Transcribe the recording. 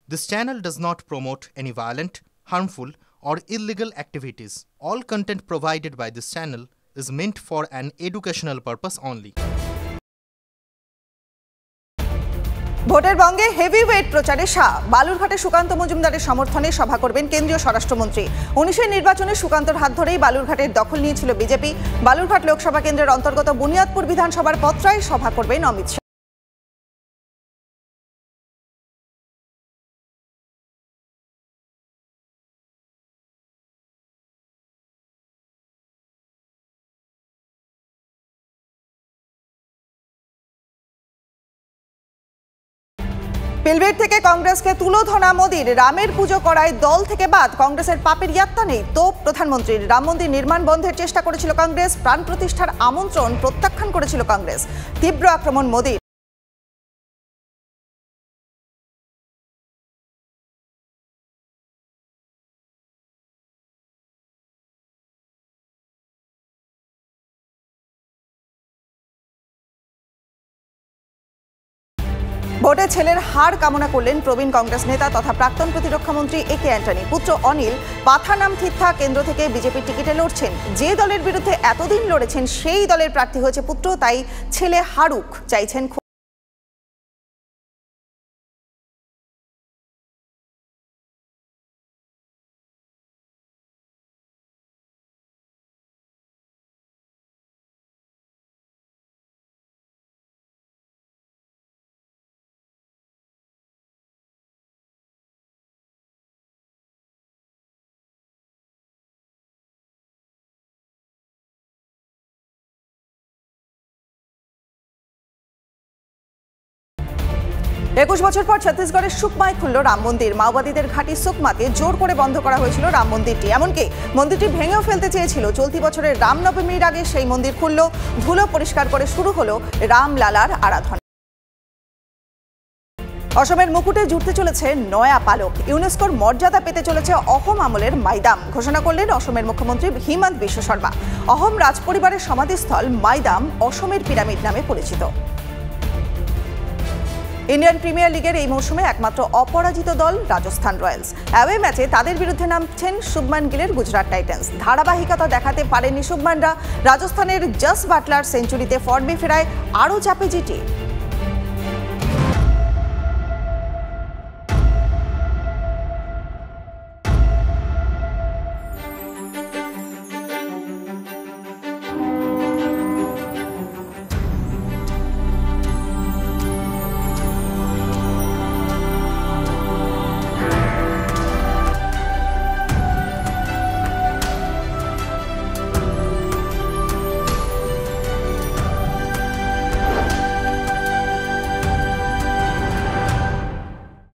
This channel does not promote any violent, harmful, or illegal activities. All content provided by this channel is meant for an educational purpose only. ভোটের বঙ্গে heavyweight প্রচারে বালুরঘাটে সুকান্ত মজুমদারের সমর্থনে সভা করবেন কেন্দ্রীয় স্বরাষ্ট্রমন্ত্রী। 19-এর নির্বাচনে সুকান্তর হাত ধরেই বালুরঘাটের দখল নিয়েছিল বিজেপি। বালুরঘাট লোকসভা কেন্দ্রের অন্তর্গত বুনিয়াদপুর বিধানসভার পত্রায় সভা করবেন অমিত শাহ। পিলবেট থেকে কংগ্রেসকে তুলোধনা মোদির। রামের পুজো করায় দল থেকে বাদ, কংগ্রেসের পাপের ইয়াত্তা নেই তো প্রধানমন্ত্রীর। রাম মন্দির নির্মাণ বন্ধের চেষ্টা করেছিল কংগ্রেস, প্রাণ প্রতিষ্ঠার আমন্ত্রণ প্রত্যাখ্যান করেছিল কংগ্রেস। তীব্র আক্রমণ মোদির। ভোটে ছেলের হার কামনা করলেন প্রবীণ কংগ্রেস নেতা তথা প্রাক্তন প্রতিরক্ষামন্ত্রী একে অ্যান্টনি। পুত্র অনিল পাথানামথিত্তা কেন্দ্র থেকে বিজেপির টিকিটে লড়ছেন। যে দলের বিরুদ্ধে এতদিন লড়েছেন সেই দলের প্রার্থী হয়েছে পুত্র, তাই ছেলে হারুক চাইছেন। একুশ বছর পর ছত্তিশগড়ের সুকমায় খুলল রাম মন্দির। মাওবাদীদের ঘাঁটি সুকমাতে জোর করে বন্ধ করা হয়েছিল রাম মন্দিরটি। এমনকি মন্দিরটি ভেঙেও ফেলতে চেয়েছিল। চলতি বছরের রামনবমীর আগে সেই মন্দির খুলল। ধুলো পরিষ্কার করে শুরু হলো রামলালার আরাধনা। অসমের মুকুটে জুটতে চলেছে নয়া পালক। ইউনেস্কোর মর্যাদা পেতে চলেছে অহোম আমলের মাইদাম, ঘোষণা করলেন অসমের মুখ্যমন্ত্রী হিমন্ত বিশ্ব শর্মা। অহোম রাজপরিবারের সমাধিস্থল মাইদাম অসমের পিরামিড নামে পরিচিত। ইন্ডিয়ান প্রিমিয়ার লিগের এই মৌসুমে একমাত্র অপরাজিত দল রাজস্থান রয়্যালস। অ্যাওয়ে ম্যাচে তাদের বিরুদ্ধে নামছেন শুভমান গিলের গুজরাট টাইটান্স। ধারাবাহিকতা দেখাতে পারেননি শুভমানরা। রাজস্থানের জস বাটলার সেঞ্চুরিতে ফর্মে ফেরায় আরও চাপে জিটি।